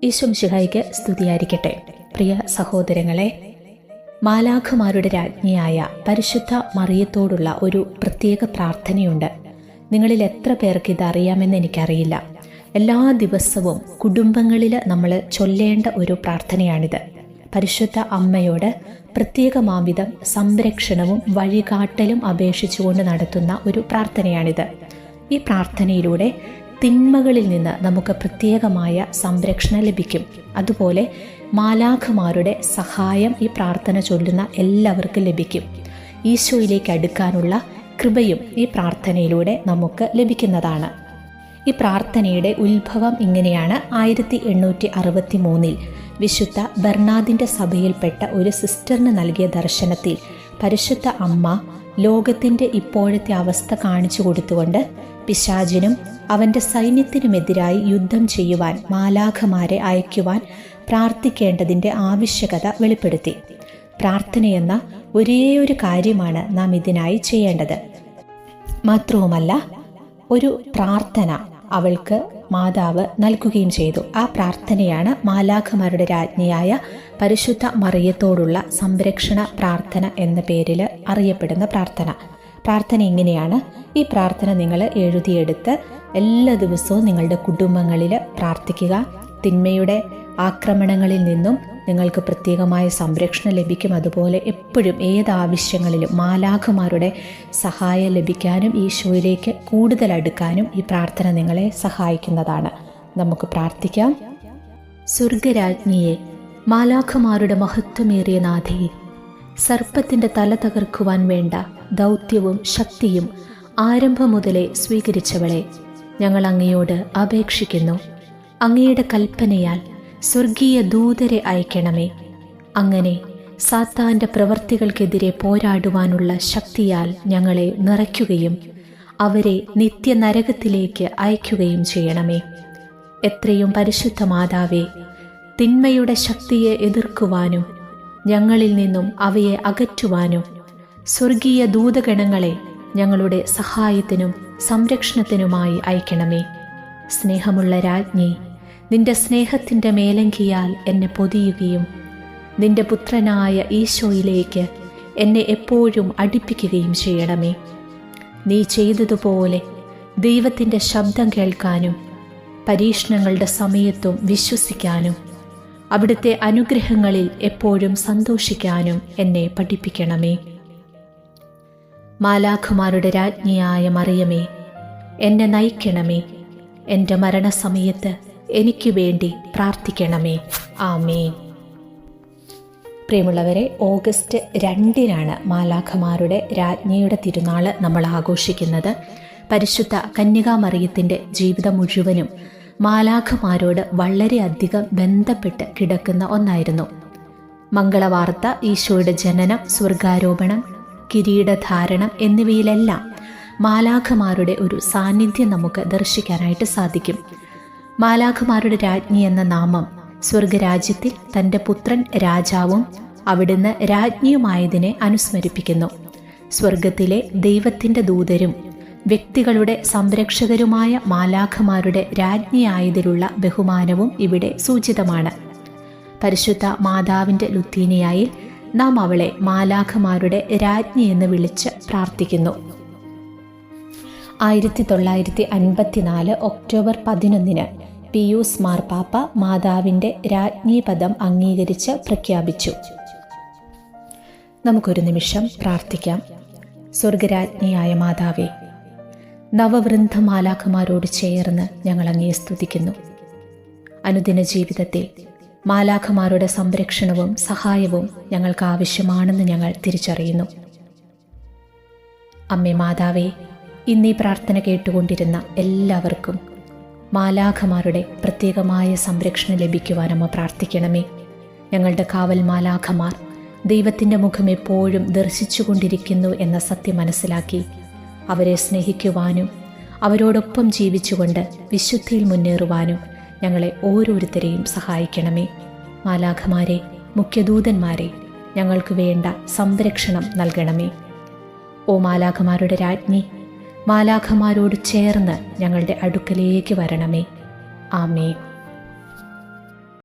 ഈശോ മിശിഹായ്ക്ക് സ്തുതിയായിരിക്കട്ടെ. പ്രിയ സഹോദരങ്ങളെ, മാലാഖമാരുടെ രാജ്ഞിയായ പരിശുദ്ധ മറിയത്തോടുള്ള ഒരു പ്രത്യേക പ്രാർത്ഥനയുണ്ട്. നിങ്ങളിൽ എത്ര പേർക്ക് ഇത് അറിയാമെന്ന് എനിക്കറിയില്ല. എല്ലാ ദിവസവും കുടുംബങ്ങളിൽ നമ്മൾ ചൊല്ലേണ്ട ഒരു പ്രാർത്ഥനയാണിത്. പരിശുദ്ധ അമ്മയോട് പ്രത്യേകമാംവിധം സംരക്ഷണവും വഴികാട്ടലും അപേക്ഷിച്ചുകൊണ്ട് നടത്തുന്ന ഒരു പ്രാർത്ഥനയാണിത്. ഈ പ്രാർത്ഥനയിലൂടെ തിന്മകളിൽ നിന്ന് നമുക്ക് പ്രത്യേകമായ സംരക്ഷണം ലഭിക്കും. അതുപോലെ മാലാഖമാരുടെ സഹായം ഈ പ്രാർത്ഥന ചൊല്ലുന്ന എല്ലാവർക്കും ലഭിക്കും. ഈശോയിലേക്ക് അടുക്കാനുള്ള കൃപയും ഈ പ്രാർത്ഥനയിലൂടെ നമുക്ക് ലഭിക്കുന്നതാണ്. ഈ പ്രാർത്ഥനയുടെ ഉത്ഭവം ഇങ്ങനെയാണ്. 1863 വിശുദ്ധ ബർണാദിൻ്റെ സഭയിൽപ്പെട്ട ഒരു സിസ്റ്ററിന് നൽകിയ ദർശനത്തിൽ പരിശുദ്ധ അമ്മ ലോകത്തിൻ്റെ ഇപ്പോഴത്തെ അവസ്ഥ കാണിച്ചു കൊടുത്തുകൊണ്ട് പിശാചിനും അവൻ്റെ സൈന്യത്തിനുമെതിരായി യുദ്ധം ചെയ്യുവാൻ മാലാഖമാരെ അയക്കുവാൻ പ്രാർത്ഥിക്കേണ്ടതിൻ്റെ ആവശ്യകത വെളിപ്പെടുത്തി. പ്രാർത്ഥനയെന്ന ഒരേയൊരു കാര്യമാണ് നാം ഇതിനായി ചെയ്യേണ്ടത്. മാത്രവുമല്ല, ഒരു പ്രാർത്ഥന അവൾക്ക് മാതാവ് നൽകുകയും ചെയ്തു. ആ പ്രാർത്ഥനയാണ് മാലാഖമാരുടെ രാജ്ഞിയായ പരിശുദ്ധ മറിയത്തോടുള്ള സംരക്ഷണ പ്രാർത്ഥന എന്ന പേരിൽ അറിയപ്പെടുന്ന പ്രാർത്ഥന. പ്രാർത്ഥന ഇങ്ങനെയാണ്. ഈ പ്രാർത്ഥന നിങ്ങൾ എഴുതിയെടുത്ത് എല്ലാ ദിവസവും നിങ്ങളുടെ കുടുംബങ്ങളിൽ പ്രാർത്ഥിക്കുക. തിന്മയുടെ ആക്രമണങ്ങളിൽ നിന്നും നിങ്ങൾക്ക് പ്രത്യേകമായ സംരക്ഷണം ലഭിക്കും. അതുപോലെ എപ്പോഴും ഏതാവശ്യങ്ങളിലും മാലാഖമാരുടെ സഹായം ലഭിക്കാനും ഈശോയിലേക്ക് കൂടുതൽ അടുക്കാനും ഈ പ്രാർത്ഥന നിങ്ങളെ സഹായിക്കുന്നതാണ്. നമുക്ക് പ്രാർത്ഥിക്കാം. സ്വർഗരാജ്ഞിയെ, മാലാഖമാരുടെ മഹത്വമേറിയ നാഥയെ, സർപ്പത്തിൻ്റെ തല തകർക്കുവാൻ വേണ്ട ദൗത്യവും ശക്തിയും ആരംഭം മുതലേ സ്വീകരിച്ചവളെ, ഞങ്ങൾ അങ്ങയോട് അപേക്ഷിക്കുന്നു. അങ്ങയുടെ കൽപ്പനയാൽ സ്വർഗീയ ദൂതരെ അയക്കണമേ. അങ്ങനെ സാത്താൻ്റെ പ്രവർത്തികൾക്കെതിരെ പോരാടുവാനുള്ള ശക്തിയാൽ ഞങ്ങളെ നിറയ്ക്കുകയും അവരെ നിത്യനരകത്തിലേക്ക് അയക്കുകയും ചെയ്യണമേ. എത്രയും പരിശുദ്ധ മാതാവേ, തിന്മയുടെ ശക്തിയെ എതിർക്കുവാനും ഞങ്ങളിൽ നിന്നും അവയെ അകറ്റുവാനും സ്വർഗീയ ദൂതഗണങ്ങളെ ഞങ്ങളുടെ സഹായത്തിനും സംരക്ഷണത്തിനുമായി അയക്കണമേ. സ്നേഹമുള്ള രാജ്ഞി, നിന്റെ സ്നേഹത്തിൻ്റെ മേലങ്കിയാൽ എന്നെ പൊതിയുകയും നിന്റെ പുത്രനായ ഈശോയിലേക്ക് എന്നെ എപ്പോഴും അടുപ്പിക്കുകയും ചെയ്യണമേ. നീ ചെയ്തതുപോലെ ദൈവത്തിൻ്റെ ശബ്ദം കേൾക്കാനും പരീക്ഷണങ്ങളുടെ സമയത്തും വിശ്വസിക്കാനും അവിടുത്തെ അനുഗ്രഹങ്ങളിൽ എപ്പോഴും സന്തോഷിക്കാനും എന്നെ പഠിപ്പിക്കണമേ. മാലാഖമാരുടെ രാജ്ഞിയായ മറിയമേ, എന്നെ നയിക്കണമേ. എൻ്റെ മരണസമയത്ത് എനിക്ക് വേണ്ടി പ്രാർത്ഥിക്കണമേ. ആമേൻ. പ്രിയമുള്ളവരെ, ഓഗസ്റ്റ് 2 മാലാഖമാരുടെ രാജ്ഞിയുടെ തിരുനാൾ നമ്മൾ ആഘോഷിക്കുന്നത്. പരിശുദ്ധ കന്യകാമറിയത്തിൻ്റെ ജീവിതം മുഴുവനും മാലാഖമാരോട് വളരെയധികം ബന്ധപ്പെട്ട് കിടക്കുന്ന ഒന്നായിരുന്നു. മംഗളവാർത്ത, ഈശോയുടെ ജനനം, സ്വർഗാരോപണം, കിരീടധാരണം എന്നിവയിലെല്ലാം മാലാഖമാരുടെ ഒരു സാന്നിധ്യം നമുക്ക് ദർശിക്കാനായിട്ട് സാധിക്കും. മാലാഖമാരുടെ രാജ്ഞി എന്ന നാമം സ്വർഗരാജ്യത്തിൽ തൻ്റെ പുത്രൻ രാജാവും അവിടുന്ന് രാജ്ഞിയുമായതിനെ അനുസ്മരിപ്പിക്കുന്നു. സ്വർഗത്തിലെ ദൈവത്തിൻ്റെ ദൂതരും വ്യക്തികളുടെ സംരക്ഷകരുമായ മാലാഖമാരുടെ രാജ്ഞിയായതിലുള്ള ബഹുമാനവും ഇവിടെ സൂചിതമാണ്. പരിശുദ്ധ മാതാവിൻ്റെ ലുത്തീനിയായിൽ നാം അവളെ മാലാഖമാരുടെ രാജ്ഞി എന്ന് വിളിച്ച് പ്രാർത്ഥിക്കുന്നു. 1954 ഒക്ടോബർ 11 പിയൂസ് മാർപ്പാപ്പ മാതാവിൻ്റെ രാജ്ഞീപദം അംഗീകരിച്ച് പ്രഖ്യാപിച്ചു. നമുക്കൊരു നിമിഷം പ്രാർത്ഥിക്കാം. സ്വർഗരാജ്ഞിയായ മാതാവേ, നവവൃന്ദ മാലാഖമാരോട് ചേർന്ന് ഞങ്ങൾ അങ്ങയെ സ്തുതിക്കുന്നു. അനുദിന ജീവിതത്തിൽ മാലാഖമാരുടെ സംരക്ഷണവും സഹായവും ഞങ്ങൾക്ക് ആവശ്യമാണെന്ന് ഞങ്ങൾ തിരിച്ചറിയുന്നു. അമ്മേ മാതാവേ, ഇന്നീ പ്രാർത്ഥന കേട്ടുകൊണ്ടിരുന്ന എല്ലാവർക്കും മാലാഖമാരുടെ പ്രത്യേകമായ സംരക്ഷണം ലഭിക്കുവാൻ അമ്മ പ്രാർത്ഥിക്കണമേ. ഞങ്ങളുടെ കാവൽ മാലാഖമാർ ദൈവത്തിൻ്റെ മുഖം എപ്പോഴും ദർശിച്ചുകൊണ്ടിരിക്കുന്നു എന്ന സത്യം മനസ്സിലാക്കി അവരെ സ്നേഹിക്കുവാനും അവരോടൊപ്പം ജീവിച്ചുകൊണ്ട് വിശുദ്ധിയിൽ മുന്നേറുവാനും ഞങ്ങളെ ഓരോരുത്തരെയും സഹായിക്കണമേ. മാലാഖമാരെ, മുഖ്യദൂതന്മാരെ, ഞങ്ങൾക്ക് വേണ്ട സംരക്ഷണം നൽകണമേ. ഓ മാലാഖമാരുടെ രാജ്ഞി, മാലാഖമാരോട് ചേർന്ന് ഞങ്ങളുടെ അടുക്കലേക്ക് വരണമേ. ആമേൻ.